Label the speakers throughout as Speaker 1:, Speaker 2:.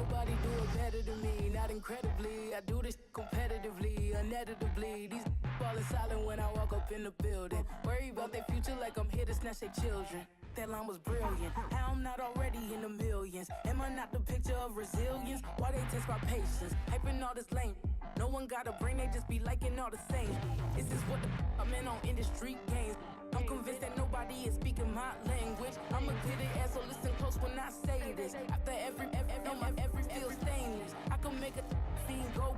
Speaker 1: Nobody do it better than me, not incredibly. I do this competitively, uneditably. These falling silent when I walk up in the building. Worry about their future like I'm here to snatch their children. That line was brilliant. How I'm not already in the millions? Am I not the picture of resilience? Why they test my patience? Hyping all this lame. No one got a brain, they just be liking all the same. This is what I'm in on industry games. I'm convinced that nobody is speaking my language. I'm a good ass, so listen close when I say this. After every feel stainless. I can make a fiend go.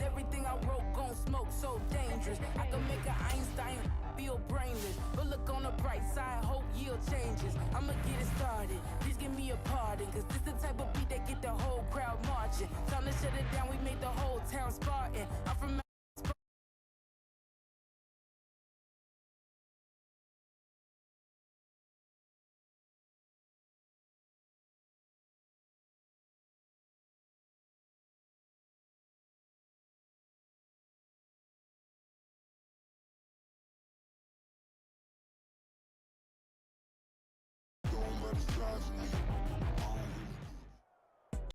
Speaker 1: Everything I wrote gon' smoke, so dangerous. I can make an Einstein feel brainless. But look on the bright side, hope yield changes. I'ma get it started, please give me a pardon. Cause this the type of beat that get the whole crowd marching. Time to shut it down, we made the whole town Spartan. I'm from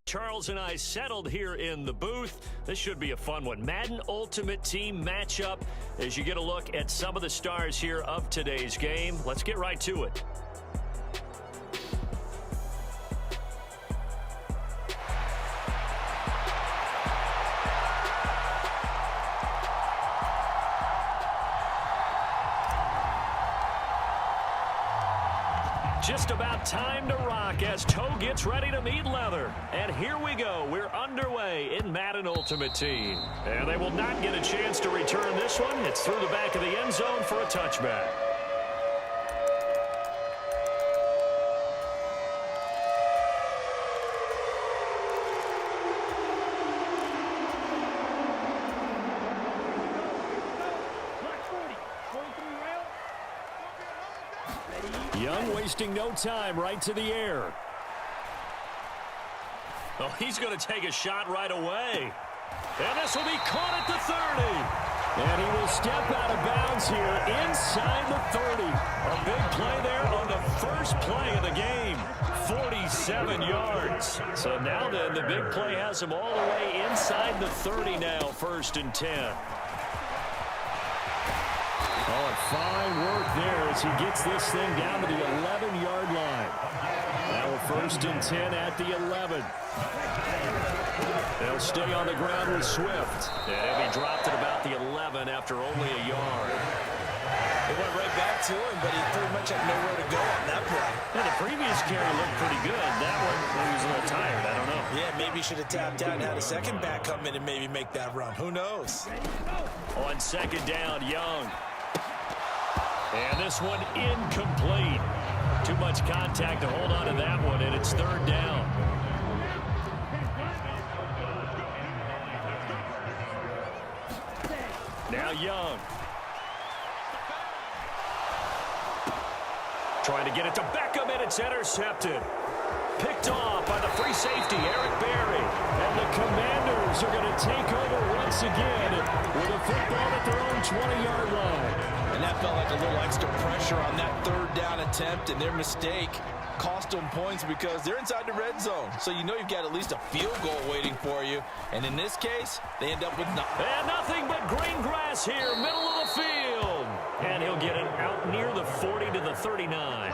Speaker 2: Charles and I settled here in the booth. This should be a fun one. Madden Ultimate Team matchup as you get a look at some of the stars here of today's game. Let's get right to it. Just about time to rock as toe gets ready to meet leather. And here we go. We're underway in Madden Ultimate Team. And they will not get a chance to return this one. It's through the back of the end zone for a touchback. Young wasting no time, right to the air. Oh, he's going to take a shot right away. And this will be caught at the 30. And he will step out of bounds here inside the 30. A big play there on the first play of the game. 47 yards. So now then, the big play has him all the way inside the 30 now, 1st and 10. Oh, fine work there as he gets this thing down to the 11-yard line. Now a 1st and 10 at the 11. They'll stay on the ground with Swift. And he'll be dropped at about the 11 after only a yard.
Speaker 3: It went right back to him, but he pretty much had nowhere to go on that play.
Speaker 2: Yeah, the previous carry looked pretty good. That one, he was a little tired. I don't know.
Speaker 3: Yeah, maybe he should have tapped out and had a second back come in and maybe make that run. Who knows?
Speaker 2: On 2nd down, Young. And this one incomplete. Too much contact to hold on to that one, and it's 3rd down. Now Young. Trying to get it to Beckham, and it's intercepted. Picked off by the free safety, Eric Berry. And the Commanders are going to take over once again with a football at their own 20-yard line.
Speaker 3: And that felt like a little extra pressure on that 3rd down attempt, and their mistake cost them points because they're inside the red zone. So you know you've got at least a field goal waiting for you. And in this case, they end up with nothing.
Speaker 2: And nothing but green grass here, middle of the field. And he'll get it out near the 40 to the 39.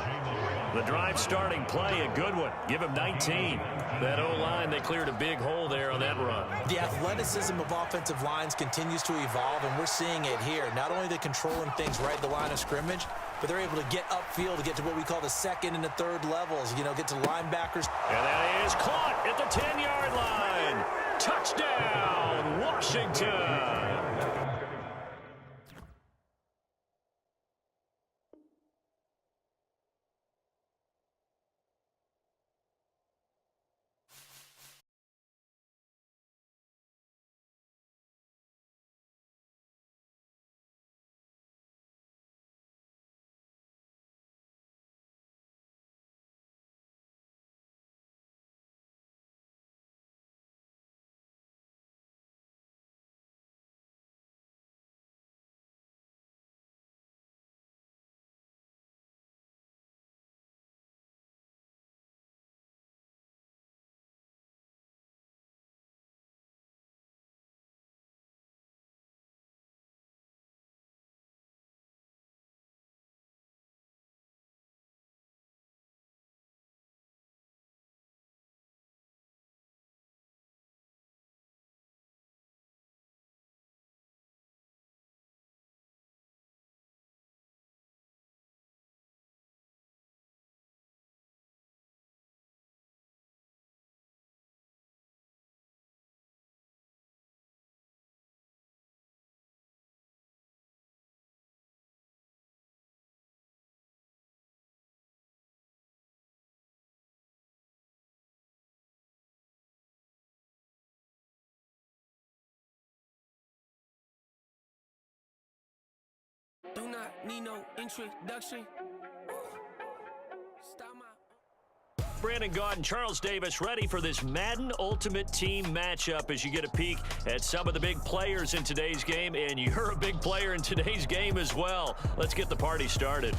Speaker 2: The drive starting play, a good one. Give him 19. That O-line, they cleared a big hole there on that run.
Speaker 3: The athleticism of offensive lines continues to evolve, and we're seeing it here. Not only are they controlling things right at the line of scrimmage, but they're able to get upfield to get to what we call the 2nd and the 3rd levels. You know, get to linebackers.
Speaker 2: And that is caught at the 10-yard line. Touchdown, Washington.
Speaker 4: Do not need no introduction. Stop my...
Speaker 2: Brandon Gaud and Charles Davis ready for this Madden Ultimate Team matchup as you get a peek at some of the big players in today's game, and you're a big player in today's game as well. Let's get the party started.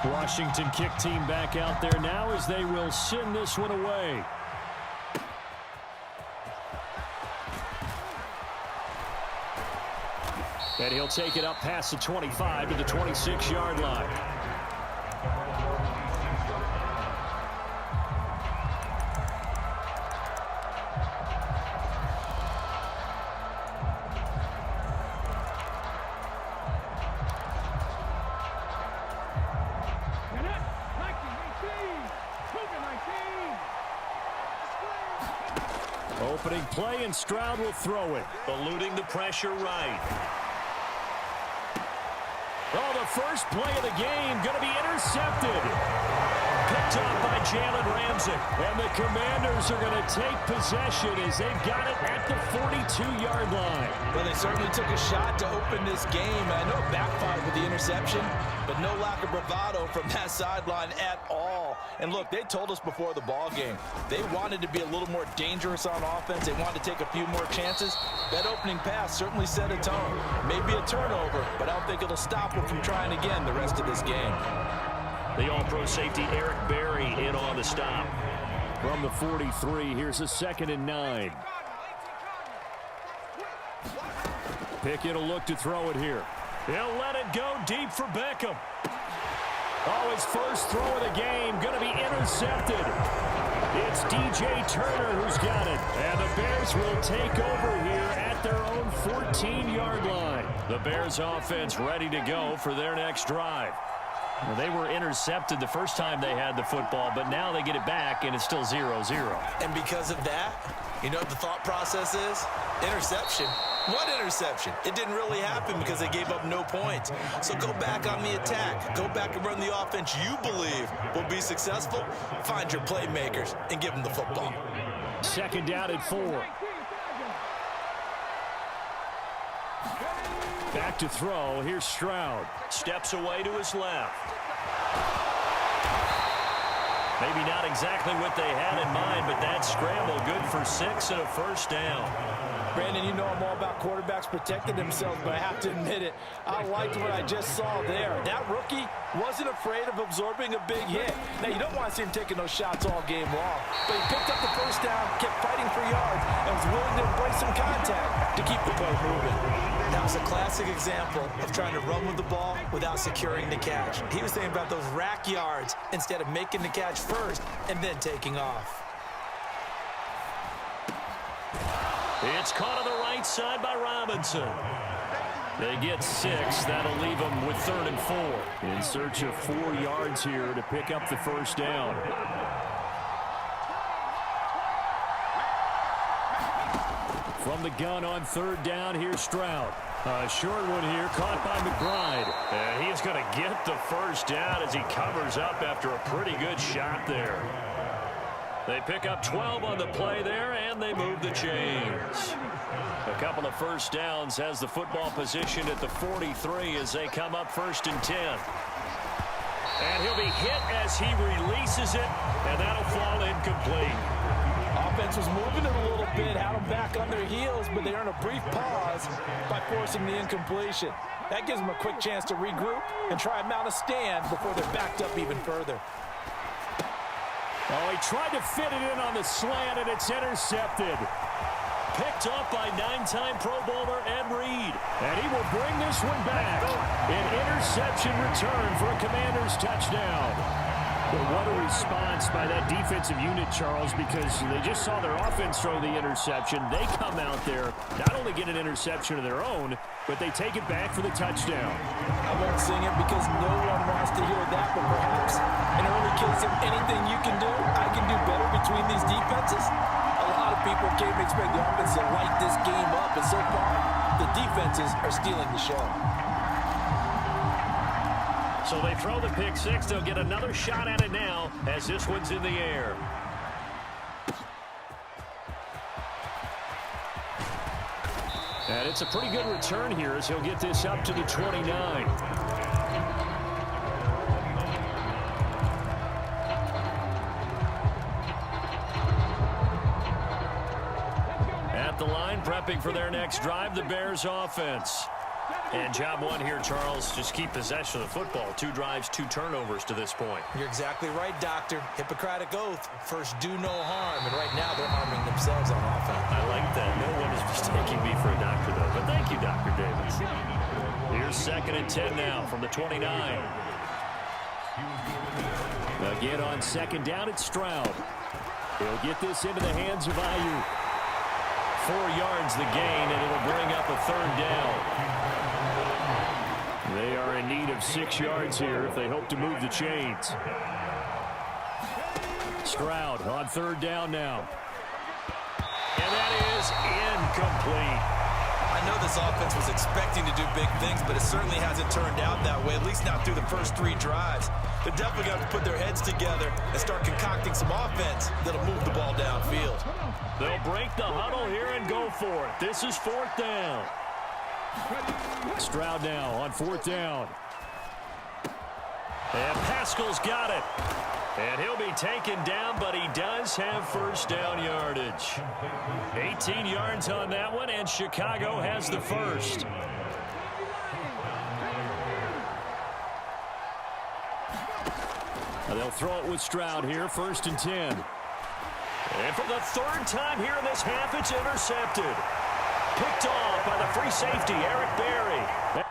Speaker 2: Washington kick team back out there now as they will send this one away. And he'll take it up past the 25 to the 26-yard line. Opening play, and Stroud will throw it. Eluding the pressure right. Oh, the first play of the game going to be intercepted. Picked up by Jalen Ramsey. And the Commanders are going to take possession as they've got it at the 42-yard line.
Speaker 3: Well, they certainly took a shot to open this game. I know it backfired with the interception, but no lack of bravado from that sideline at all. And look, they told us before the ball game, they wanted to be a little more dangerous on offense. They wanted to take a few more chances. That opening pass certainly set a tone. Maybe a turnover, but I don't think it'll stop them from trying again the rest of this game.
Speaker 2: The all-pro safety Eric Berry in on the stop. From the 43, here's a 2nd and 9. Pickett will look to throw it here. He'll let it go deep for Beckham. Oh, his first throw of the game going to be intercepted. It's DJ Turner who's got it. And the Bears will take over here at their own 14-yard line. The Bears offense ready to go for their next drive. Well, they were intercepted the first time they had the football, but now they get it back, and it's still 0-0.
Speaker 3: And because of that, you know what the thought process is? Interception. What interception? It didn't really happen because they gave up no points. So go back on the attack. Go back and run the offense you believe will be successful. Find your playmakers and give them the football.
Speaker 2: 2nd down and 4. Back to throw. Here's Stroud. Steps away to his left. Maybe not exactly what they had in mind, but that scramble good for 6 and a first down.
Speaker 3: Brandon, you know I'm all about quarterbacks protecting themselves, but I have to admit it. I liked what I just saw there. That rookie wasn't afraid of absorbing a big hit. Now, you don't want to see him taking those shots all game long, but he picked up the first down, kept fighting for yards, and was willing to embrace some contact to keep the boat moving. That was a classic example of trying to run with the ball without securing the catch. He was thinking about those rack yards instead of making the catch first and then taking off.
Speaker 2: It's caught on the right side by Robinson. They get 6. That'll leave them with 3rd and 4. In search of 4 yards here to pick up the first down. From the gun on 3rd down, here's Stroud. A short one here, caught by McBride. And he's going to get the first down as he covers up after a pretty good shot there. They pick up 12 on the play there, and they move the chains. A couple of first downs has the football position at the 43 as they come up 1st and 10. And he'll be hit as he releases it, and that'll fall incomplete.
Speaker 3: Offense was moving it a little bit, had them back on their heels, but they earn a brief pause by forcing the incompletion. That gives them a quick chance to regroup and try and mount a stand before they're backed up even further.
Speaker 2: Oh, he tried to fit it in on the slant, and it's intercepted. Picked up by 9-time Pro Bowler Ed Reed. And he will bring this one back. An interception return for a Commanders touchdown. But what a response by that defensive unit, Charles, because they just saw their offense throw the interception. They come out there, not only get an interception of their own, but they take it back for the touchdown.
Speaker 3: I won't sing it because no one wants to hear that, but perhaps an early case of anything you can do, I can do better between these defenses. A lot of people came to expect the offense to light this game up, and so far, the defenses are stealing the show.
Speaker 2: So they throw the pick six. They'll get another shot at it now as this one's in the air. And it's a pretty good return here as he'll get this up to the 29. At the line, prepping for their next drive, the Bears offense. And job one here, Charles, just keep possession of the football. 2 drives, 2 turnovers to this point.
Speaker 3: You're exactly right, Doctor. Hippocratic oath. First, do no harm. And right now, they're harming themselves on offense.
Speaker 2: I like that. No one is mistaking me for a doctor, though. But thank you, Dr. Davis. Here's 2nd and 10 now from the 29. Again on 2nd down, it's Stroud. He'll get this into the hands of Ayuk. 4 yards the gain, and it'll bring up a 3rd down. They are in need of 6 yards here if they hope to move the chains. Stroud on 3rd down now. And that is incomplete.
Speaker 3: I know this offense was expecting to do big things, but it certainly hasn't turned out that way, at least not through the first 3 drives. They're definitely going to have to put their heads together and start concocting some offense that'll move the ball downfield.
Speaker 2: They'll break the huddle here and go for it. This is 4th down. Stroud now on 4th down. And Pascal's got it. And he'll be taken down, but he does have 1st down yardage. 18 yards on that one, and Chicago has the 1st. They'll throw it with Stroud here, 1st and 10. And for the 3rd time here in this half, it's intercepted. Picked off by the free safety, Eric Berry.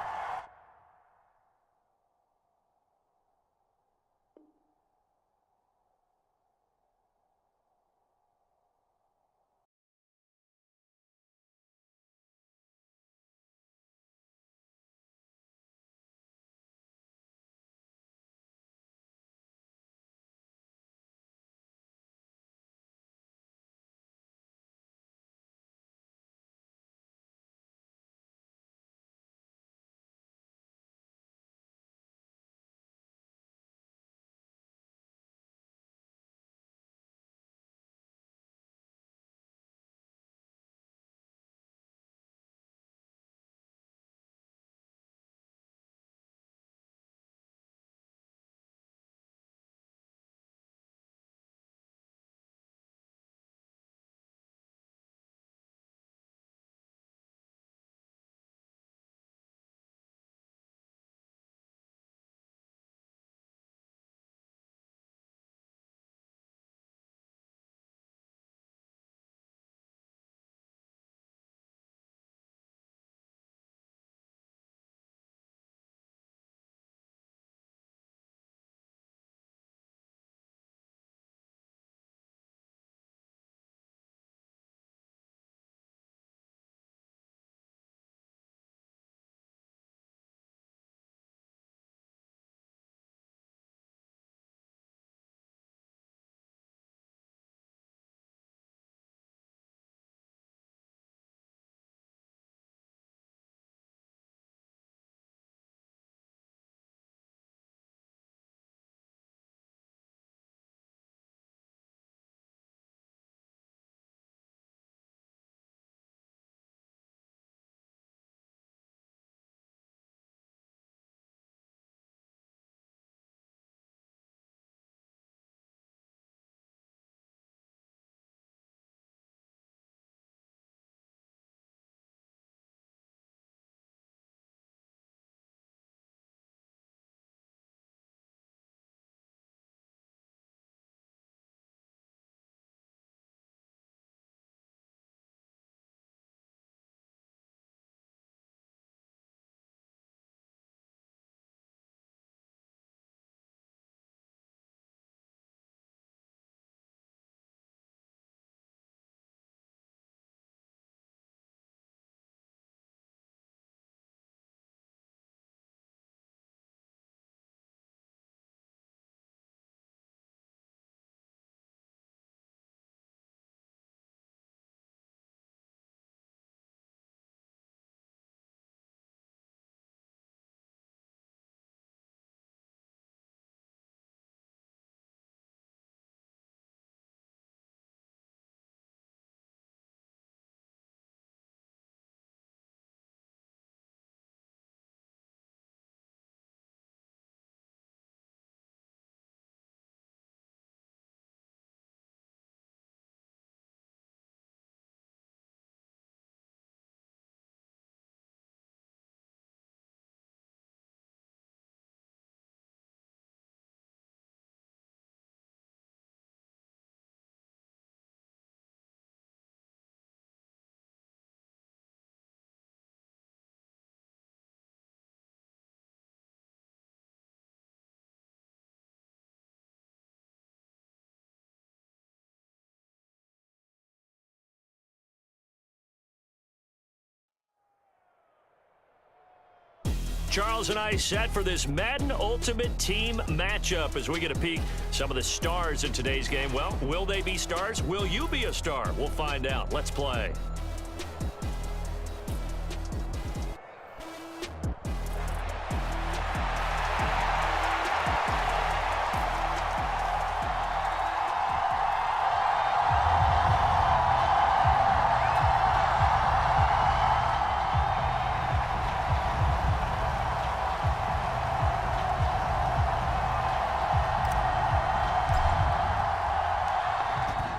Speaker 2: Charles and I set for this Madden Ultimate Team matchup as we get a peek some of the stars in today's game. Well, will they be stars? Will you be a star? We'll find out. Let's play.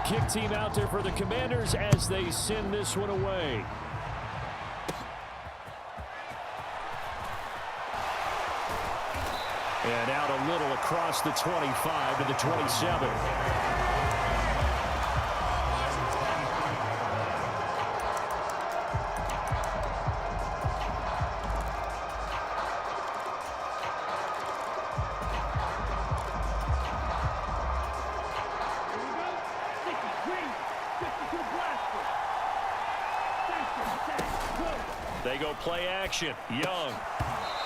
Speaker 2: Kick team out there for the Commanders as they send this one away. And out a little across the 25 to the 27. They go play action. Young.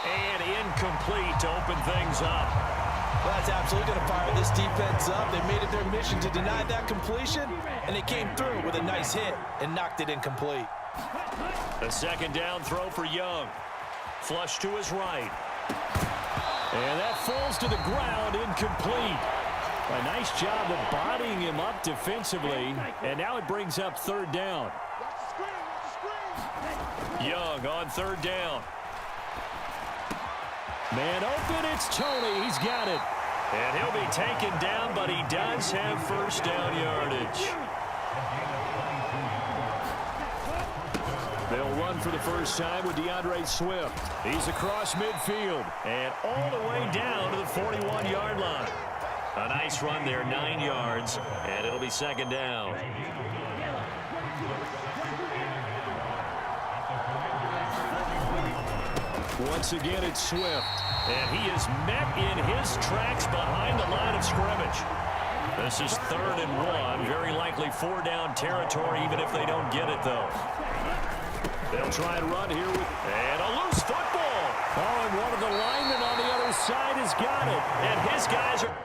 Speaker 2: And incomplete to open things up.
Speaker 3: Well, that's absolutely going to fire this defense up. They made it their mission to deny that completion, and they came through with a nice hit and knocked it incomplete.
Speaker 2: A second down throw for Young. Flush to his right. And that falls to the ground, incomplete. A nice job of bodying him up defensively, and now it brings up third down. Young on third down. Man open, it's Tony. He's got it. And he'll be taken down, but he does have first down yardage. They'll run for the first time with DeAndre Swift. He's across midfield and all the way down to the 41-yard line. A nice run there, 9 yards, and it'll be second down. Once again, it's Swift, and he is met in his tracks behind the line of scrimmage. This is 3rd and 1, very likely 4-down territory, even if they don't get it, though. They'll try and run here and a loose football. Oh, and one of the linemen on the other side has got it, and his guys are...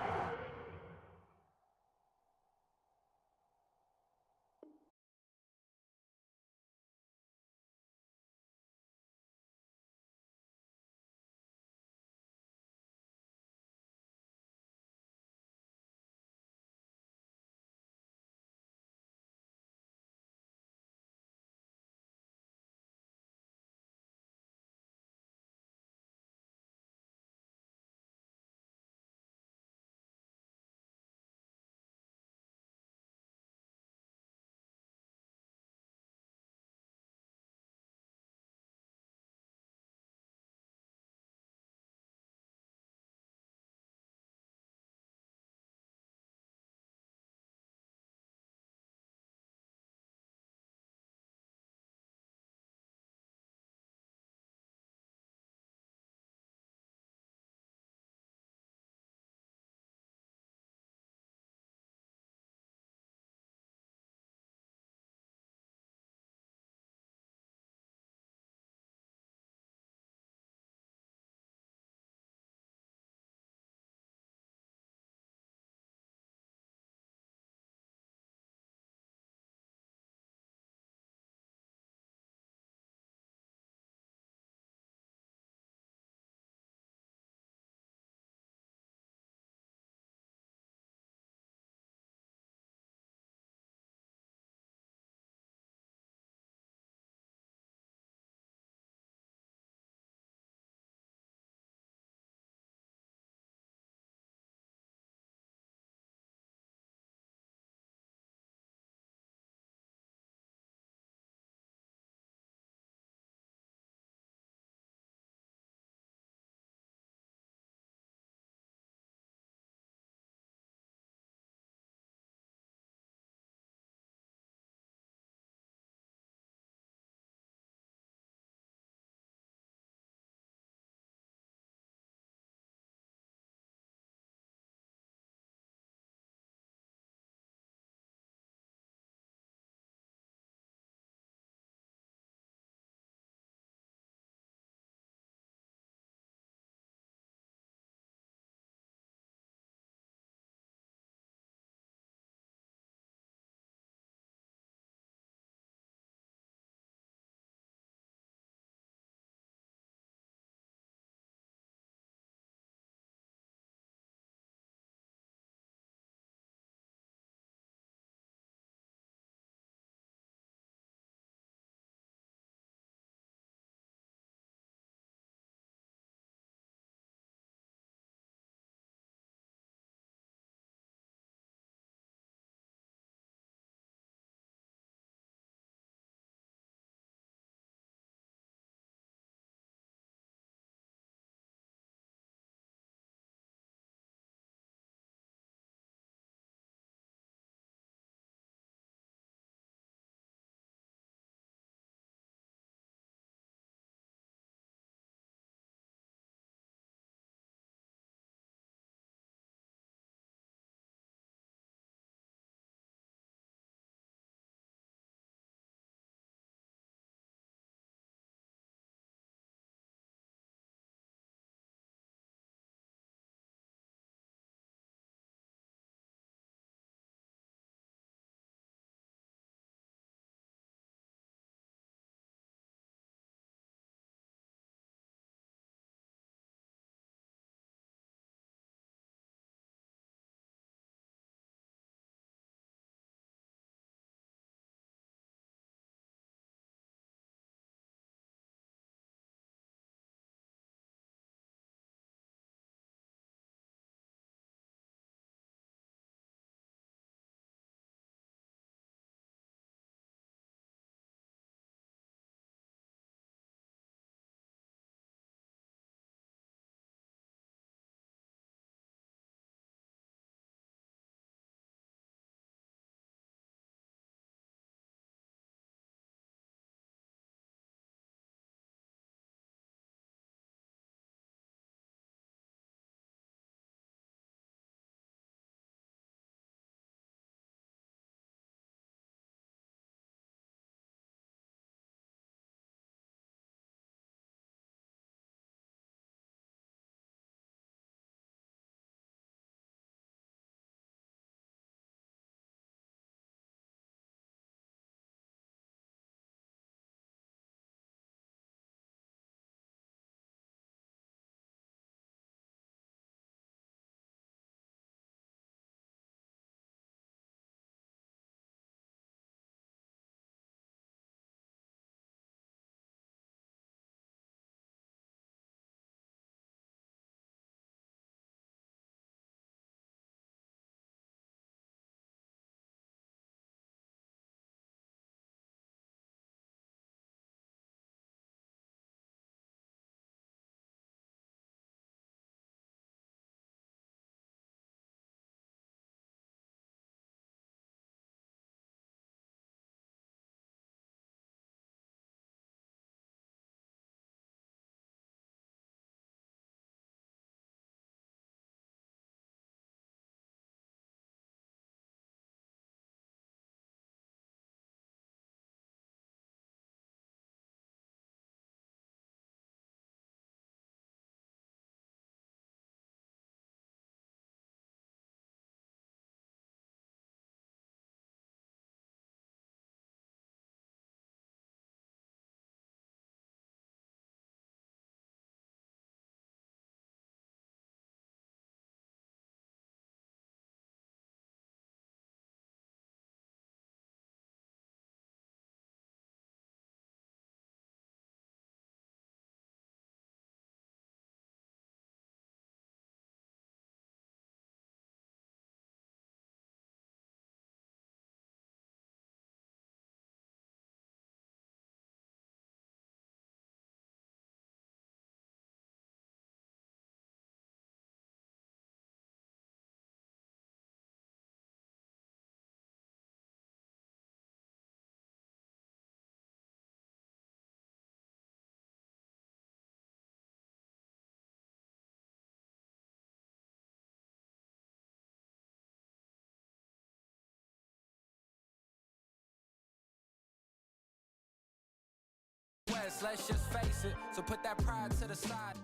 Speaker 5: best, let's just face it. So put that pride to the side.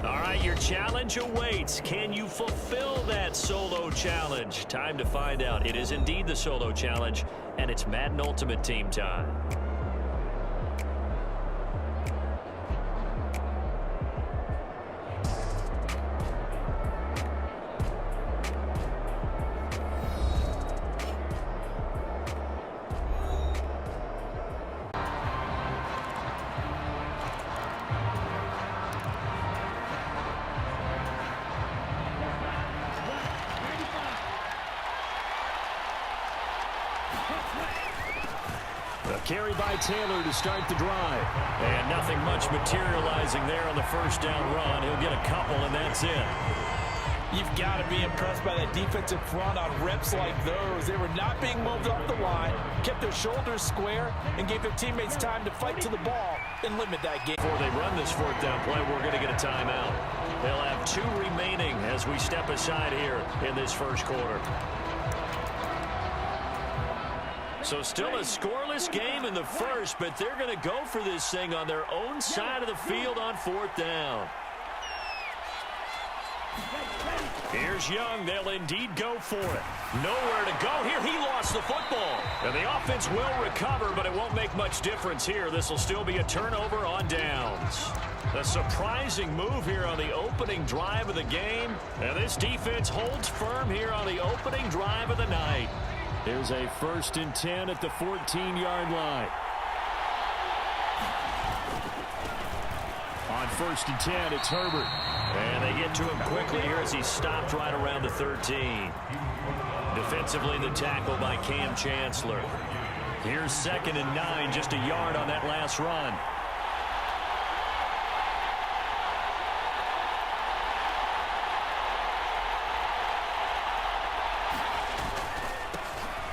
Speaker 2: All right, your challenge awaits. Can you fulfill that solo challenge? Time to find out. It is indeed the solo challenge, and it's Madden Ultimate Team time. A carry by Taylor to start the drive. And nothing much materializing there on the first down run. He'll get a couple, and that's it.
Speaker 3: You've got to be impressed by that defensive front on reps like those. They were not being moved off the line, kept their shoulders square, and gave their teammates time to fight to the ball and limit that game.
Speaker 2: Before they run this fourth down play, we're going to get a timeout. They'll have 2 remaining as we step aside here in this first quarter. So still a scoreless game in the first, but they're going to go for this thing on their own side of the field on fourth down. Here's Young. They'll indeed go for it. Nowhere to go here. He lost the football. And the offense will recover, but it won't make much difference here. This will still be a turnover on downs. A surprising move here on the opening drive of the game. And this defense holds firm here on the opening drive of the night. Here's a 1st and 10 at the 14-yard line. On 1st and 10, it's Herbert. And they get to him quickly here as he stopped right around the 13. Defensively, the tackle by Cam Chancellor. Here's 2nd and 9, just a yard on that last run.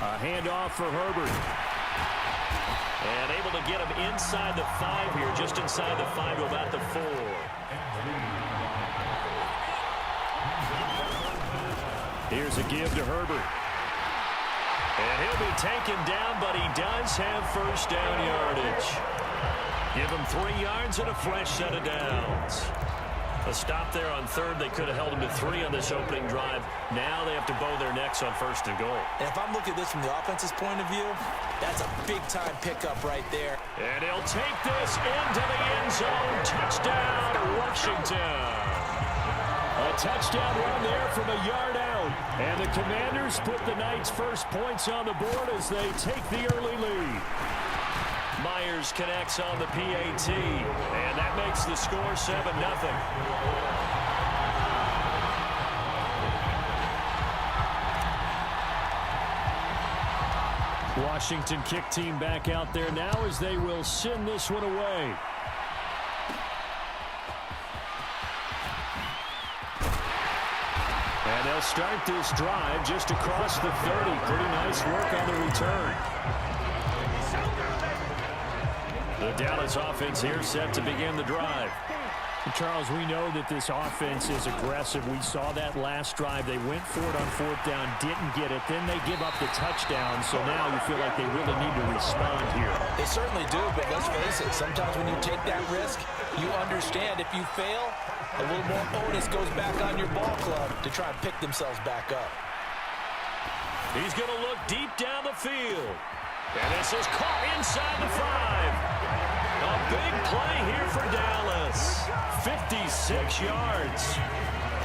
Speaker 2: A handoff for Herbert. And able to get him inside the 5 here, just inside the 5 to about the 4. Here's a give to Herbert. And he'll be taken down, but he does have first down yardage. Give him 3 yards and a fresh set of downs. A stop there on 3rd. They could have held him to 3 on this opening drive. Now they have to bow their necks on 1st and goal.
Speaker 3: And if I'm looking at this from the offense's point of view, that's a big-time pickup right there.
Speaker 2: And he'll take this into the end zone. Touchdown, Washington. A touchdown run there from a yard out. And the Commanders put the night's first points on the board as they take the early lead. Myers connects on the PAT, and that makes the score 7-0. Washington kick team back out there now as they will send this one away. And they'll start this drive just across the 30. Pretty nice work on the return. The Dallas offense here set to begin the drive. Charles, we know that this offense is aggressive. We saw that last drive. They went for it on 4th down, didn't get it. Then they give up the touchdown. So now you feel like they really need to respond here.
Speaker 3: They certainly do, but let's face it. Sometimes when you take that risk, you understand if you fail, a little more onus goes back on your ball club to try and pick themselves back up.
Speaker 2: He's going to look deep down the field. And this is caught inside the 5. A big play here for Dallas. 56 yards.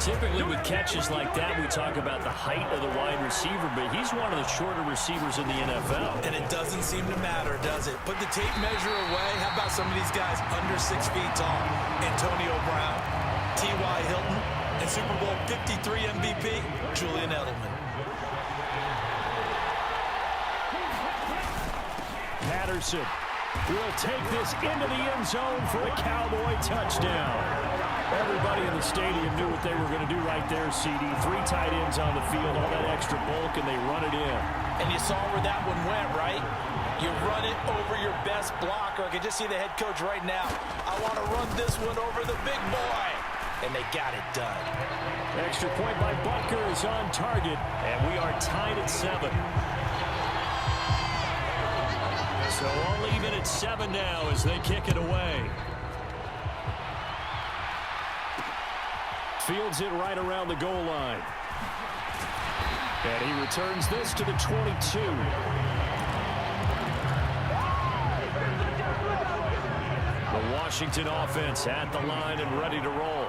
Speaker 2: Typically with catches like that, we talk about the height of the wide receiver, but he's one of the shorter receivers in the NFL.
Speaker 3: And it doesn't seem to matter, does it? Put the tape measure away. How about some of these guys under 6 feet tall? Antonio Brown, T.Y. Hilton, and Super Bowl 53 MVP, Julian Edelman.
Speaker 2: Patterson will take this into the end zone for a Cowboy touchdown. Everybody in the stadium knew what they were going to do right there, CD. 3 tight ends on the field, all that extra bulk, and they run it in.
Speaker 3: And you saw where that one went, right? You run it over your best blocker. I can just see the head coach right now. I want to run this one over the big boy. And they got it done.
Speaker 2: Extra point by Butker is on target, and we are tied at 7. So all even at 7 now as they kick it away. Fields it right around the goal line. And he returns this to the 22. The Washington offense at the line and ready to roll.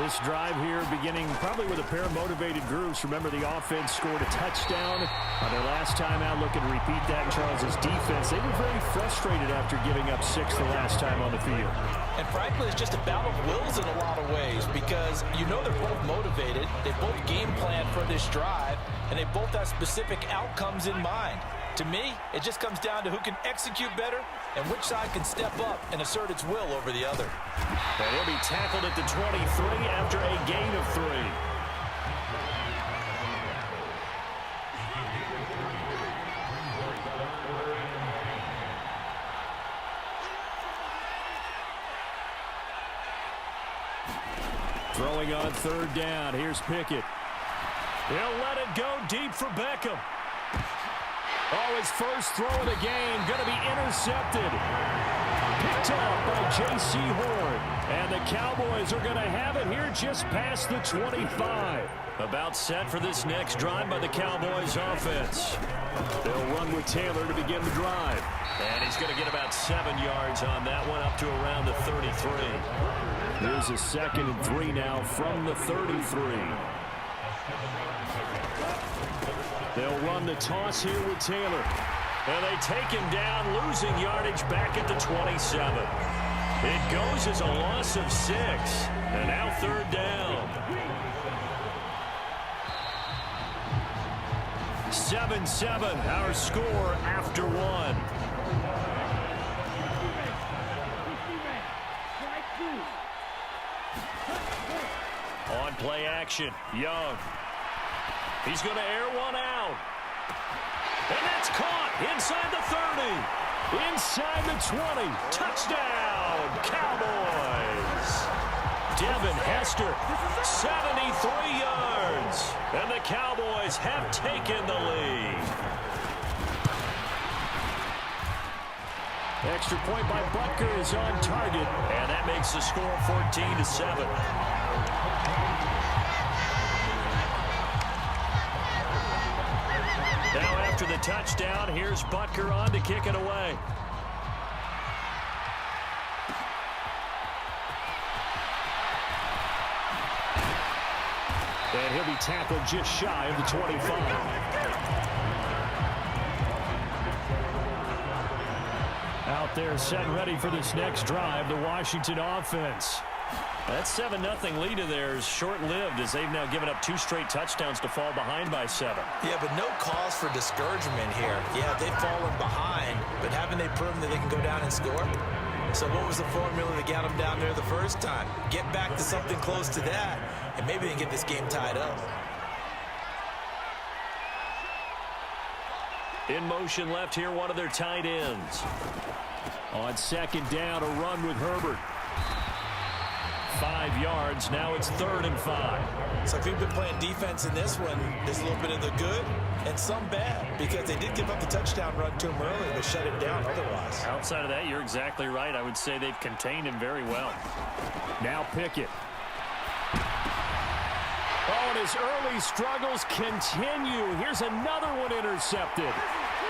Speaker 2: This drive here beginning probably with a pair of motivated groups. Remember, the offense scored a touchdown on their last time out. Looking to repeat that in Charles's defense. They were very frustrated after giving up 6 the last time on the field.
Speaker 3: And frankly, it's just a battle of wills in a lot of ways because you know they're both motivated. They both game plan for this drive, and they both have specific outcomes in mind. To me, it just comes down to who can execute better and which side can step up and assert its will over the other.
Speaker 2: And he'll be tackled at the 23 after a gain of 3. Throwing on 3rd down. Here's Pickett. He'll let it go deep for Beckham. Oh, his first throw of the game going to be intercepted. Picked up by J.C. Horn. And the Cowboys are going to have it here just past the 25. About set for this next drive by the Cowboys offense. They'll run with Taylor to begin the drive. And he's going to get about 7 yards on that one, up to around the 33. Here's a 2nd and 3 now from the 33. They'll run the toss here with Taylor. And they take him down, losing yardage back at the 27. It goes as a loss of 6. And now 3rd down. 7-7, our score after 1. On play action, Young. He's going to air one out. And that's caught inside the 30. Inside the 20. Touchdown, Cowboys. Devin Hester, 73 yards. And the Cowboys have taken the lead. Extra point by Butker is on target. And that makes the score 14-7. Now after the touchdown, here's Butker on to kick it away. And he'll be tackled just shy of the 25. Out there set and ready for this next drive, the Washington offense. That 7-0 lead of theirs short-lived as they've now given up 2 straight touchdowns to fall behind by 7.
Speaker 3: Yeah, but no cause for discouragement here. Yeah, they've fallen behind, but haven't they proven that they can go down and score? So what was the formula that got them down there the first time? Get back to something close to that, and maybe they can get this game tied up.
Speaker 2: In motion left here, one of their tight ends. On 2nd down, a run with Herbert. 5 yards. Now it's 3rd and 5.
Speaker 3: So if we've been playing defense in this one, there's a little bit of the good and some bad because they did give up the touchdown run to him early, but shut it down otherwise.
Speaker 2: Outside of that, you're exactly right. I would say they've contained him very well. Now Pickett. Oh, and his early struggles continue. Here's another one intercepted.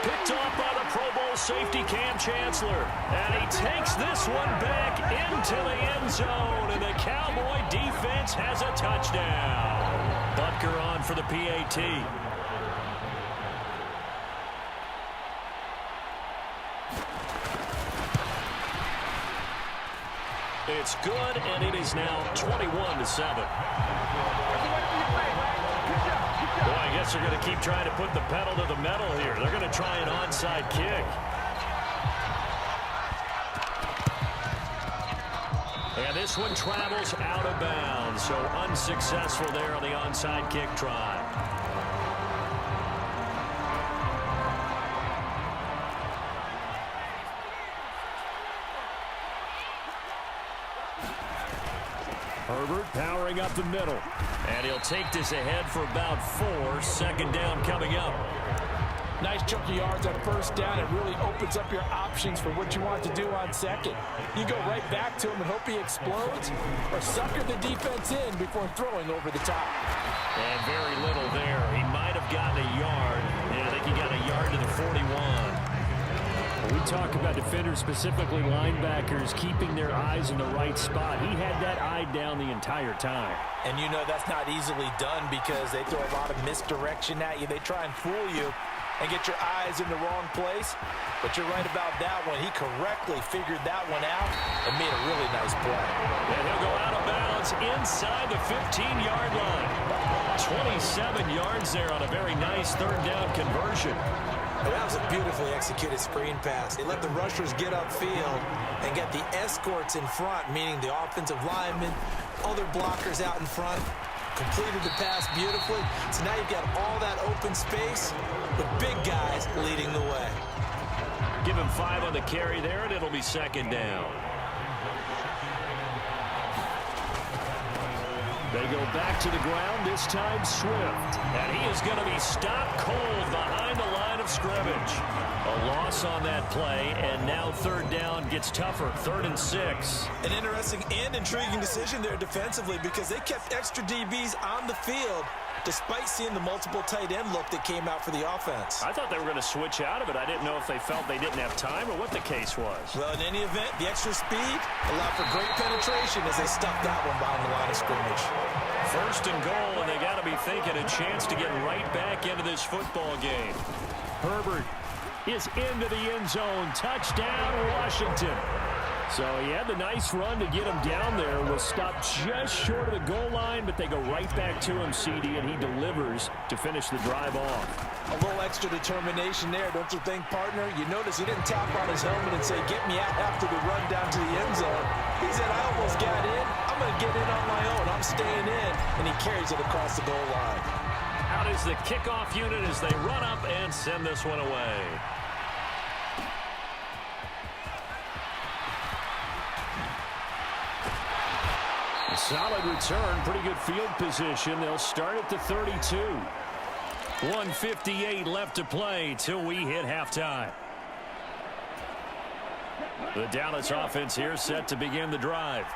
Speaker 2: Picked off by the Pro Bowl safety Cam Chancellor. And he takes this one back into the end zone. And the Cowboy defense has a touchdown. Butker on for the PAT. It's good, and it is now 21-7. Boy, I guess they're going to keep trying to put the pedal to the metal here. They're going to try an onside kick. And this one travels out of bounds, so unsuccessful there on the onside kick try. Herbert powering up the middle. And he'll take this ahead for about 4. 2nd down coming up.
Speaker 3: Nice chunk of yards on first down. It really opens up your options for what you want to do on second. You go right back to him and hope he explodes, or sucker the defense in before throwing over the top.
Speaker 2: And very little there. He might have gotten a yard. Yeah, I think he got a yard to the 41. We talk about defenders, specifically linebackers, keeping their eyes in the right spot. He had that eye down the entire time.
Speaker 3: And you know that's not easily done because they throw a lot of misdirection at you. They try and fool you and get your eyes in the wrong place. But you're right about that one. He correctly figured that one out and made a really nice play.
Speaker 2: And he'll go out of bounds inside the 15-yard line. 27 yards there on a very nice third down conversion.
Speaker 3: That was a beautifully executed screen pass. They let the rushers get upfield and get the escorts in front, meaning the offensive linemen, other blockers out in front, completed the pass beautifully. So now you've got all that open space with big guys leading the way.
Speaker 2: Give him 5 on the carry there, and it'll be second down. They go back to the ground, this time Swift. And he is going to be stopped cold behind the line of scrimmage. A loss on that play, and now third down gets tougher, 3rd and 6.
Speaker 3: An interesting and intriguing decision there defensively because they kept extra DBs on the field despite seeing the multiple tight end look that came out for the offense.
Speaker 2: I thought they were going to switch out of it. I didn't know if they felt they didn't have time or what the case was.
Speaker 3: Well, in any event, the extra speed allowed for great penetration as they stuffed that one behind the line of scrimmage.
Speaker 2: 1st and goal, and they got to be thinking a chance to get right back into this football game. Herbert is into the end zone. Touchdown, Washington. So he had the nice run to get him down there. Was stopped just short of the goal line, but they go right back to him, CD, and he delivers to finish the drive off.
Speaker 3: A little extra determination there, don't you think, partner? You notice he didn't tap on his helmet and say, get me out after the run down to the end zone. He said, I almost got in. I'm going to get in on my own. I'm staying in. And he carries it across the goal line.
Speaker 2: Out is the kickoff unit as they run up and send this one away. A solid return, pretty good field position. They'll start at the 32. 1:58 left to play till we hit halftime. The Dallas offense here set to begin the drive.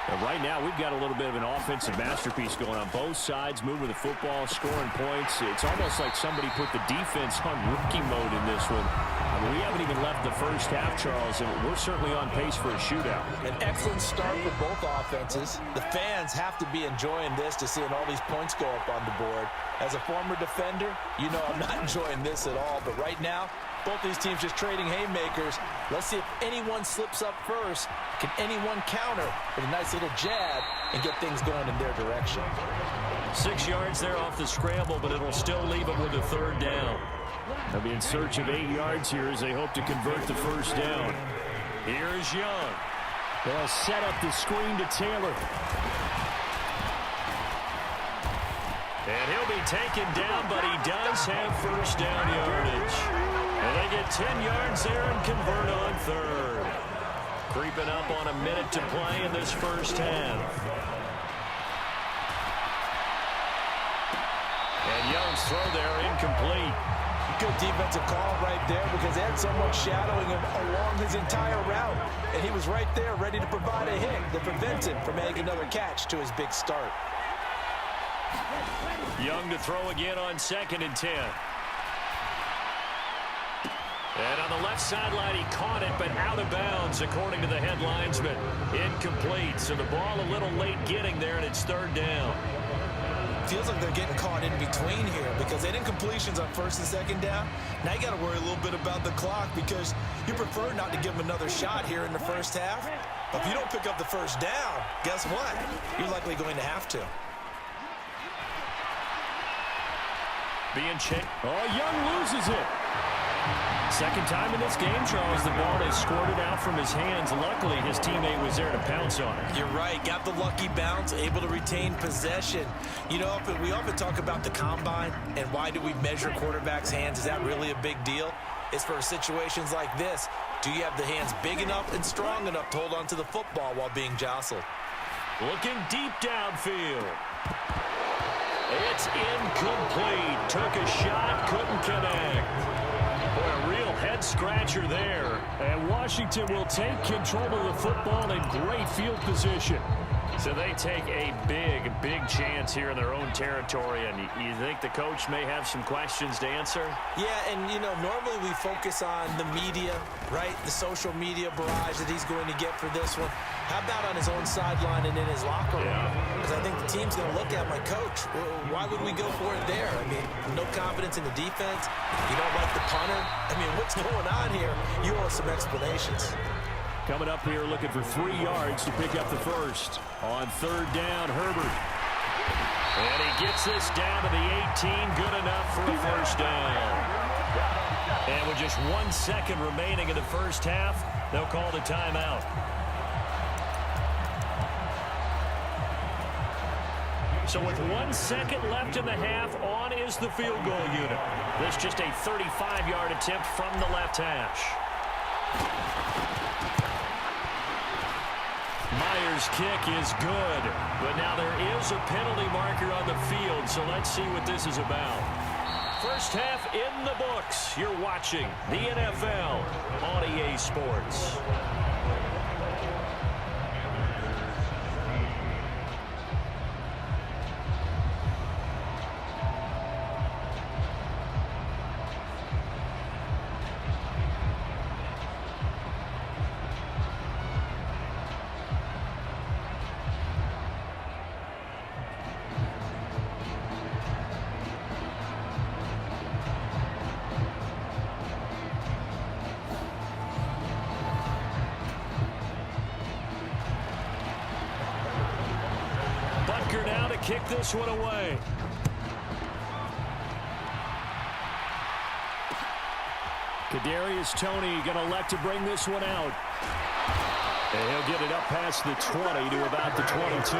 Speaker 2: And right now, we've got a little bit of an offensive masterpiece going on both sides, moving the football, scoring points. It's almost like somebody put the defense on rookie mode in this one. I mean, we haven't even left the first half, Charles, and we're certainly on pace for a shootout.
Speaker 3: An excellent start for both offenses. The fans have to be enjoying this to seeing all these points go up on the board. As a former defender, you know I'm not enjoying this at all, but right now, both these teams just trading haymakers. Let's see if anyone slips up first. Can anyone counter with a nice little jab and get things going in their direction?
Speaker 2: 6 yards there off the scramble, but it'll still leave them with a third down. They'll be in search of 8 yards here as they hope to convert the first down. Here's Young. They'll set up the screen to Taylor. And he'll be taken down, but he does have first down yardage. And they get 10 yards there and convert on third. Creeping up on a minute to play in this first half. And Young's throw there incomplete.
Speaker 3: Good defensive call right there because they had someone shadowing him along his entire route. And he was right there ready to provide a hit to prevent him from adding another catch to his big start.
Speaker 2: Young to throw again on 2nd and 10. And on the left sideline, he caught it, but out of bounds, according to the head linesman. Incomplete, so the ball a little late getting there, and it's third down.
Speaker 3: Feels like they're getting caught in between here because they didn't completions on 1st and 2nd down. Now you got to worry a little bit about the clock because you prefer not to give them another shot here in the first half. But if you don't pick up the first down, guess what? You're likely going to have to.
Speaker 2: Being checked. Oh, Young loses it. Second time in this game, Charles, the ball is squirted out from his hands. Luckily, his teammate was there to pounce on it.
Speaker 3: You're right. Got the lucky bounce, able to retain possession. You know, we often talk about the combine and why do we measure quarterbacks' hands. Is that really a big deal? It's for situations like this. Do you have the hands big enough and strong enough to hold on to the football while being jostled?
Speaker 2: Looking deep downfield. It's incomplete. Took a shot, couldn't connect. Boy, a real head-scratcher there. And Washington will take control of the football in great field position. So they take a big chance here in their own territory, and you think the coach may have some questions to answer?
Speaker 3: Yeah, and, you know, normally we focus on the media, right? The social media barrage that he's going to get for this one. How about on his own sideline and in his locker room? Because I think the team's going to look at my coach. Why would we go for it there? I mean, no confidence in the defense. You don't like the punter. I mean, what's going on here? You owe us some explanations.
Speaker 2: Coming up here looking for 3 yards to pick up the first. On third down, Herbert. And he gets this down to the 18. Good enough for a first down. And with just 1 second remaining in the first half, they'll call the timeout. So with 1 second left in the half, on is the field goal unit. This just a 35-yard attempt from the left hash. Myers' kick is good, but now there is a penalty marker on the field, so let's see what this is about. First half in the books. You're watching the NFL on EA Sports. Now to kick this one away. Kadarius Toney going to elect to bring this one out. And he'll get it up past the 20 to about the 22.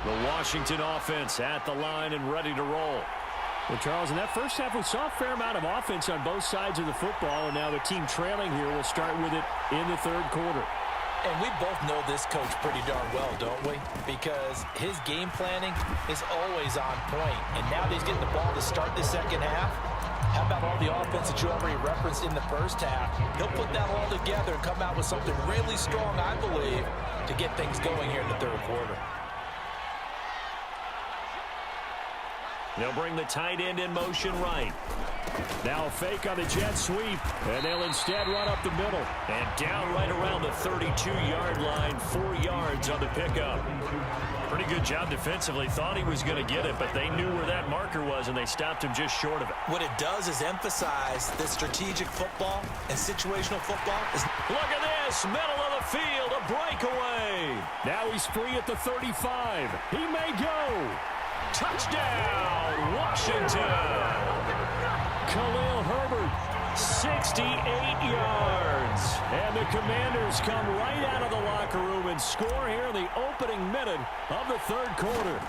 Speaker 2: The Washington offense at the line and ready to roll. Well, Charles, in that first half, we saw a fair amount of offense on both sides of the football, and now the team trailing here will start with it in the third quarter.
Speaker 3: And we both know this coach pretty darn well, don't we? Because his game planning is always on point. And now that he's getting the ball to start the second half, how about all the offense that you already referenced in the first half? He'll put that all together and come out with something really strong, I believe, to get things going here in the third quarter.
Speaker 2: They'll bring the tight end in motion right. Now a fake on the jet sweep, and they'll instead run up the middle. And down right around the 32-yard line, 4 yards on the pickup. Pretty good job defensively. Thought he was going to get it, but they knew where that marker was, and they stopped him just short of it.
Speaker 3: What it does is emphasize that strategic football and situational football is...
Speaker 2: Look at this, middle of the field, a breakaway. Now he's free at the 35. He may go. Touchdown, Washington. Khalil Herbert, 68 yards. And the Commanders come right out of the locker room and score here in the opening minute of the third quarter.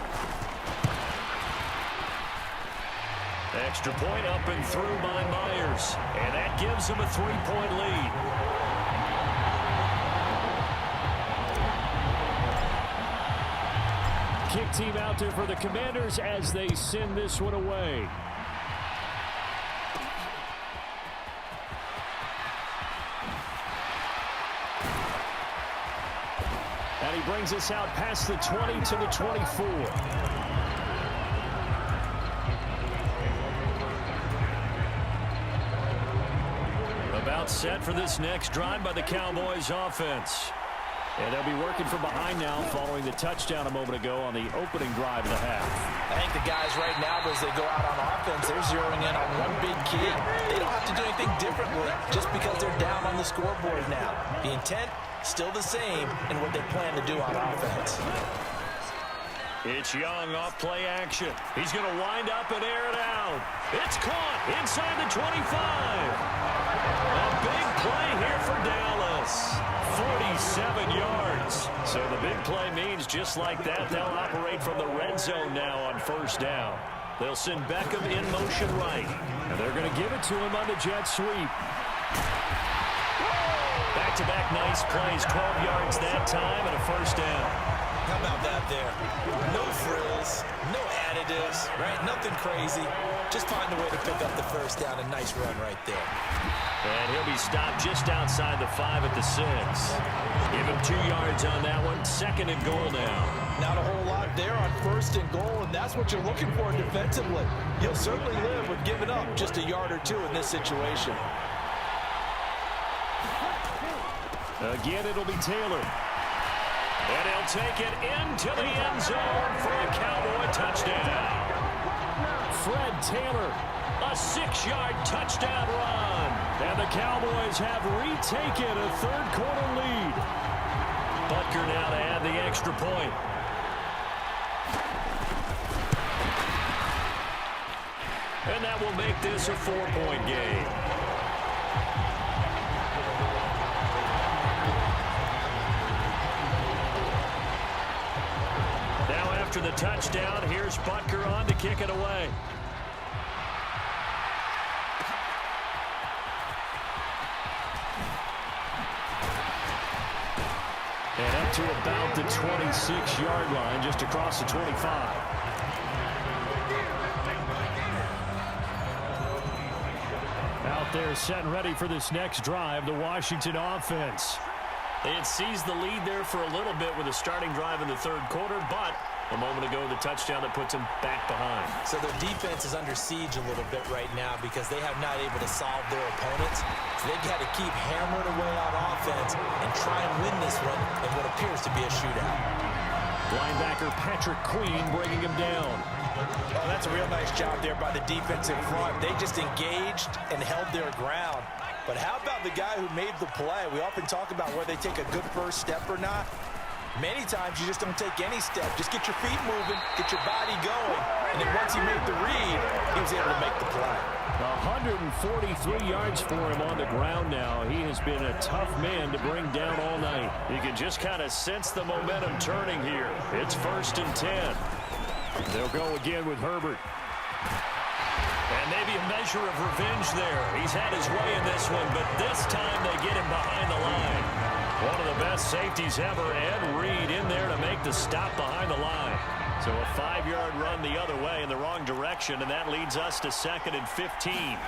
Speaker 2: Extra point up and through by Myers. And that gives them a 3-point lead. Kick team out there for the Commanders as they send this one away. And he brings us out past the 20 to the 24. About set for this next drive by the Cowboys offense. And they'll be working from behind now following the touchdown a moment ago on the opening drive of the half.
Speaker 3: I think the guys right now, as they go out on offense, they're zeroing in on one big key. They don't have to do anything differently just because they're down on the scoreboard now. The intent, still the same in what they plan to do on offense.
Speaker 2: It's Young off play action. He's going to wind up and air it out. It's caught inside the 25. A big play here for Dallas. 47 yards. So the big play means just like that, they'll operate from the red zone now on first down. They'll send Beckham in motion right. And they're going to give it to him on the jet sweep. Back-to-back nice plays, 12 yards that time and a first down.
Speaker 3: How about that there? No frills, no additives, right? Nothing crazy. Just find a way to pick up the first down. A nice run right there.
Speaker 2: And he'll be stopped just outside the 5 at the 6. Give him 2 yards on that one. 2nd and goal now.
Speaker 3: Not a whole lot there on 1st and goal, and that's what you're looking for defensively. You'll certainly live with giving up just a yard or 2 in this situation.
Speaker 2: Again, it'll be Taylor. And he'll take it into the end zone for a Cowboy touchdown. Fred Taylor, a 6-yard touchdown run. And the Cowboys have retaken a 3rd quarter lead. Butker now to add the extra point. And that will make this a 4-point game. Now after the touchdown, here's Butker on to kick it away. And up to about the 26-yard line, just across the 25. Out there set and ready for this next drive, the Washington offense. They had seized the lead there for a little bit with a starting drive in the 3rd quarter, but a moment ago, the touchdown that puts them back behind.
Speaker 3: So their defense is under siege a little bit right now because they have not able to solve their opponents. So they've got to keep hammering away on offense and try and win this one in what appears to be a shootout.
Speaker 2: Linebacker Patrick Queen bringing him down.
Speaker 3: Oh, that's a real nice job there by the defensive front. They just engaged and held their ground. But how about the guy who made the play? We often talk about whether they take a good first step or not. Many times you just don't take any step. Just get your feet moving, get your body going. And then once he made the read, he was able to make the play.
Speaker 2: 143 yards for him on the ground now. He has been a tough man to bring down all night. You can just kind of sense the momentum turning here. It's 1st and 10. They'll go again with Herbert. And maybe a measure of revenge there. He's had his way in this one, but this time they get him behind the line. One of the best safeties ever, Ed Reed, in there to make the stop behind the line. So a 5-yard run the other way in the wrong direction, and that leads us to 2nd and 15.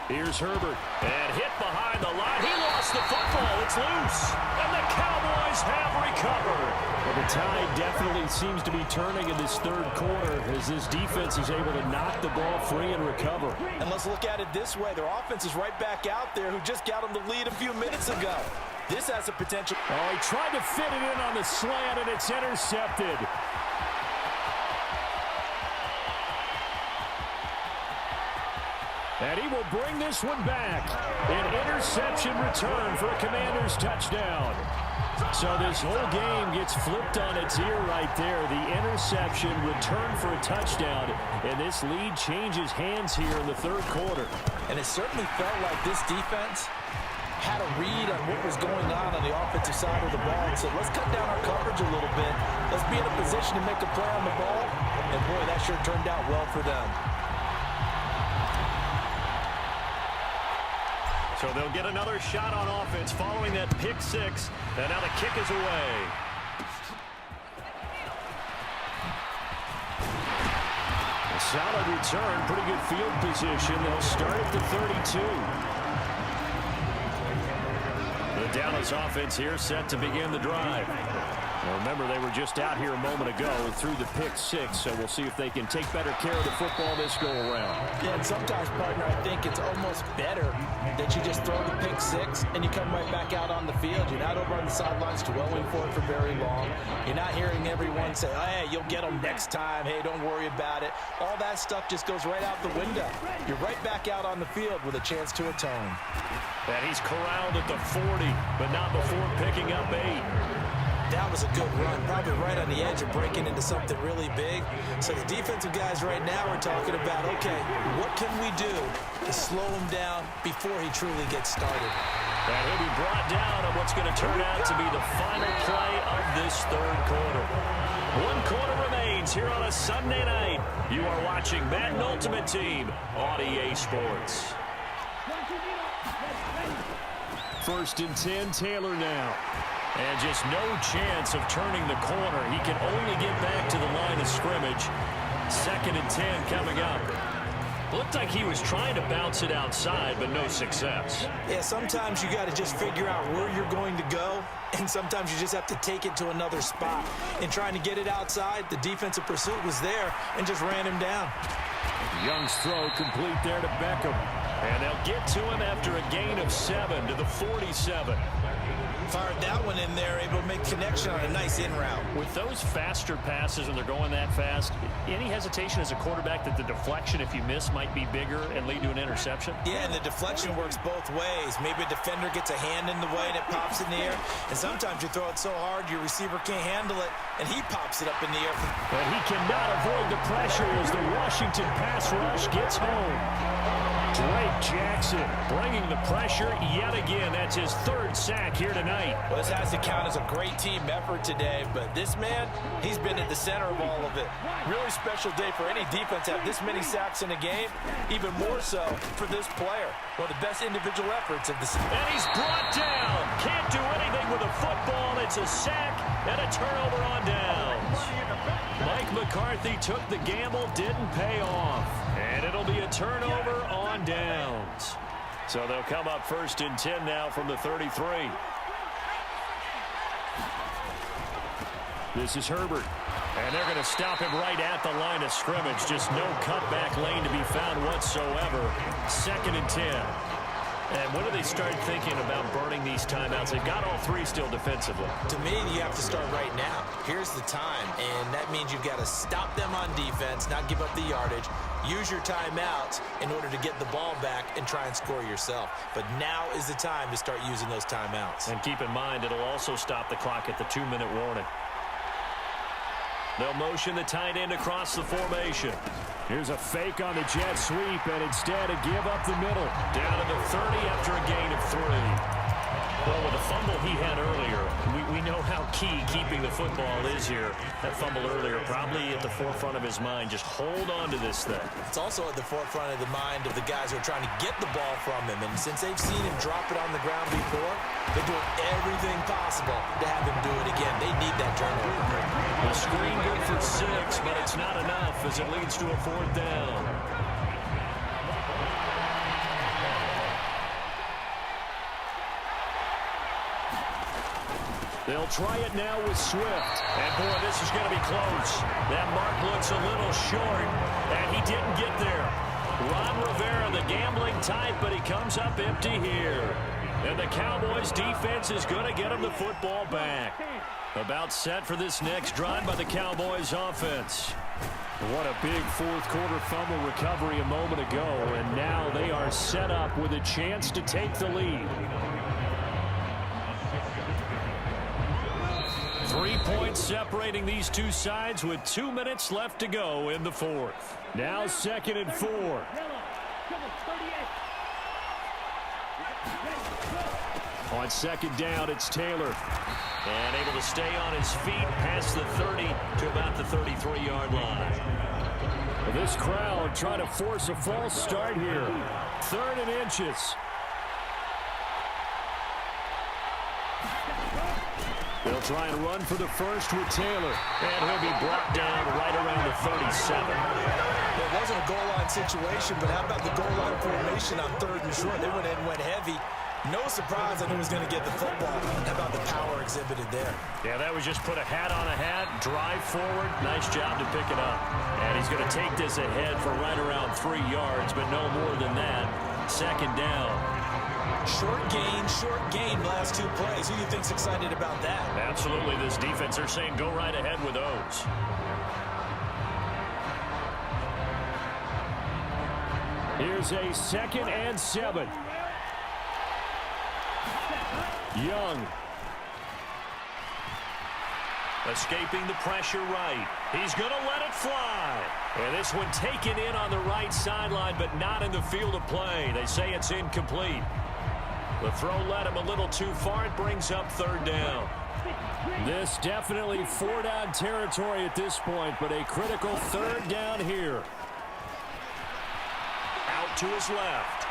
Speaker 2: Here's Herbert, and hit behind the line. He lost the football. It's loose, and the Cowboys have recovered. Well, the tide definitely seems to be turning in this 3rd quarter as this defense is able to knock the ball free and recover.
Speaker 3: And let's look at it this way. Their offense is right back out there who just got them the lead a few minutes ago. This has a potential.
Speaker 2: Oh, he tried to fit it in on the slant, and it's intercepted. And he will bring this one back. An interception return for a Commanders touchdown. So this whole game gets flipped on its ear right there. The interception return for a touchdown. And this lead changes hands here in the 3rd quarter.
Speaker 3: And it certainly felt like this defense had a read on what was going on the offensive side of the ball. And said, let's cut down our coverage a little bit. Let's be in a position to make a play on the ball. And boy, that sure turned out well for them.
Speaker 2: So they'll get another shot on offense following that pick 6. And now the kick is away. A solid return, pretty good field position. They'll start at the 32. The Dallas offense here set to begin the drive. Now remember, they were just out here a moment ago through the pick 6, so we'll see if they can take better care of the football this go-around.
Speaker 3: Yeah, and sometimes, partner, I think it's almost better that you just throw the pick 6 and you come right back out on the field. You're not over on the sidelines dwelling for it for very long. You're not hearing everyone say, oh, hey, you'll get them next time. Hey, don't worry about it. All that stuff just goes right out the window. You're right back out on the field with a chance to atone.
Speaker 2: And he's corralled at the 40, but not before picking up 8.
Speaker 3: That was a good run, probably right on the edge of breaking into something really big. So the defensive guys right now are talking about, okay, what can we do to slow him down before he truly gets started?
Speaker 2: And he'll be brought down on what's going to turn out to be the final play of this 3rd quarter. 1 quarter remains here on a Sunday night. You are watching Madden Ultimate Team on EA Sports. 1st and 10, Taylor now. And just no chance of turning the corner. He can only get back to the line of scrimmage. 2nd and 10 coming up. Looked like he was trying to bounce it outside, but no success.
Speaker 3: Yeah, sometimes you got to just figure out where you're going to go, and sometimes you just have to take it to another spot. In trying to get it outside, the defensive pursuit was there and just ran him down.
Speaker 2: Young's throw complete there to Beckham. And they'll get to him after a gain of 7 to the 47.
Speaker 3: Fired that one in there, able to make connection on a nice in route.
Speaker 2: With those faster passes and they're going that fast, any hesitation as a quarterback that the deflection, if you miss, might be bigger and lead to an interception?
Speaker 3: Yeah, and the deflection works both ways. Maybe a defender gets a hand in the way and it pops in the air. And sometimes you throw it so hard your receiver can't handle it, and he pops it up in the air.
Speaker 2: But he cannot avoid the pressure as the Washington pass rush gets home. Drake Jackson bringing the pressure yet again. That's his 3rd sack here tonight.
Speaker 3: Well, this has to count as a great team effort today, but this man, he's been at the center of all of it. Really special day for any defense to have this many sacks in a game, even more so for this player. One of the best individual efforts of the season.
Speaker 2: And he's brought down. Can't do anything with a football. It's a sack and a turnover on downs. Mike McCarthy took the gamble, didn't pay off. And it'll be a turnover on downs. So they'll come up 1st and 10 now from the 33. This is Herbert. And they're going to stop him right at the line of scrimmage. Just no cutback lane to be found whatsoever. 2nd and 10. And when do they start thinking about burning these timeouts? They've got all 3 still defensively.
Speaker 3: To me, you have to start right now. Here's the time, and that means you've got to stop them on defense, not give up the yardage, use your timeouts in order to get the ball back and try and score yourself. But now is the time to start using those timeouts.
Speaker 2: And keep in mind, it'll also stop the clock at the 2-minute warning. They'll motion the tight end across the formation. Here's a fake on the jet sweep, and instead a give up the middle. Down to the 30 after a gain of 3. Well, with the fumble he had earlier, we know how key keeping the football is here. That fumble earlier probably at the forefront of his mind. Just hold on to this thing.
Speaker 3: It's also at the forefront of the mind of the guys who are trying to get the ball from him. And since they've seen him drop it on the ground before, they're doing everything possible to have him do it again. They need that turnover.
Speaker 2: The screen good for 6, but it's not enough as it leads to a 4th down. They'll try it now with Swift. And, boy, this is going to be close. That mark looks a little short, and he didn't get there. Ron Rivera, the gambling type, but he comes up empty here. And the Cowboys' defense is going to get him the football back. About set for this next drive by the Cowboys' offense. What a big 4th quarter fumble recovery a moment ago, and now they are set up with a chance to take the lead. 3 points separating these two sides with 2 minutes left to go in the 4th. Now 2nd and 4. On 2nd down, it's Taylor. And able to stay on his feet past the 30 to about the 33-yard line. Well, this crowd trying to force a false start here. 3rd and inches. They'll try and run for the first with Taylor. And he'll be brought down right around the 37.
Speaker 3: It wasn't a goal line situation, but how about the goal line formation on 3rd and short? They went in and went heavy. No surprise that he was going to get the football. How about the power exhibited there?
Speaker 2: Yeah, that was just put a hat on a hat, drive forward. Nice job to pick it up. And he's going to take this ahead for right around 3 yards, but no more than that. 2nd down.
Speaker 3: Short gain last 2 plays. Who do you think's excited about that?
Speaker 2: Absolutely. This defense, they're saying go right ahead with those. Here's a 2nd and 7. Young. Escaping the pressure right. He's going to let it fly. And this one taken in on the right sideline, but not in the field of play. They say it's incomplete. The throw led him a little too far. It brings up 3rd down. This definitely 4-down territory at this point, but a critical 3rd down here. Out to his left.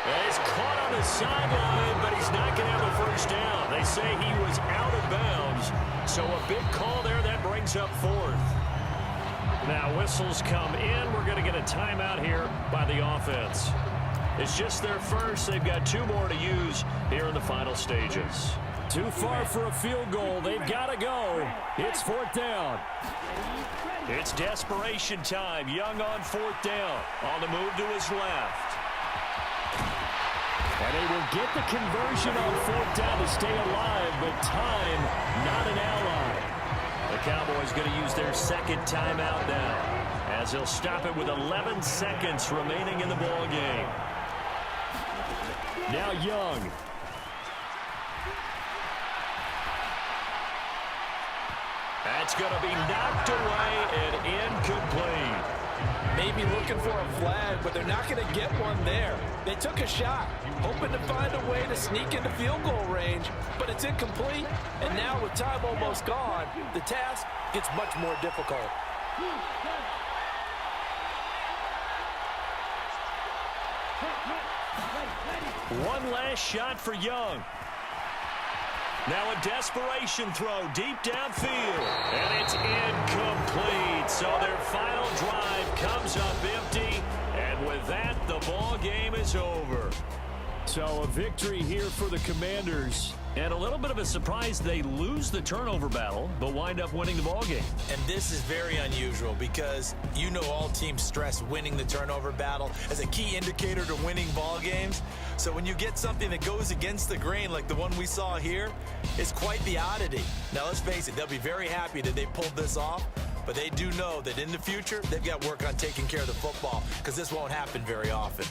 Speaker 2: He's caught on the sideline, but he's not going to have a first down. They say he was out of bounds, so a big call there that brings up fourth. Now whistles come in. We're going to get a timeout here by the offense. It's just their first. They've got 2 more to use here in the final stages. Too far for a field goal. They've got to go. It's fourth down. It's desperation time. Young on fourth down. On the move to his left. And they will get the conversion on fourth down to stay alive, but time not an ally. The Cowboys going to use their second timeout now, as they'll stop it with 11 seconds remaining in the ball game. Now Young. That's going to be knocked away and incomplete.
Speaker 3: Maybe looking for a flag, but they're not going to get one there. They took a shot, hoping to find a way to sneak into field goal range, but it's incomplete. And now with time almost gone, the task gets much more difficult.
Speaker 2: One last shot for Young. Now a desperation throw deep downfield, and it's incomplete. So their final drive comes up empty, and with that, the ball game is over. So a victory here for the Commanders, and a little bit of a surprise. They lose the turnover battle, but wind up winning the ball game.
Speaker 3: And this is very unusual because you know all teams stress winning the turnover battle as a key indicator to winning ball games. So when you get something that goes against the grain like the one we saw here, it's quite the oddity. Now let's face it, they'll be very happy that they pulled this off, but they do know that in the future they've got work on taking care of the football because this won't happen very often.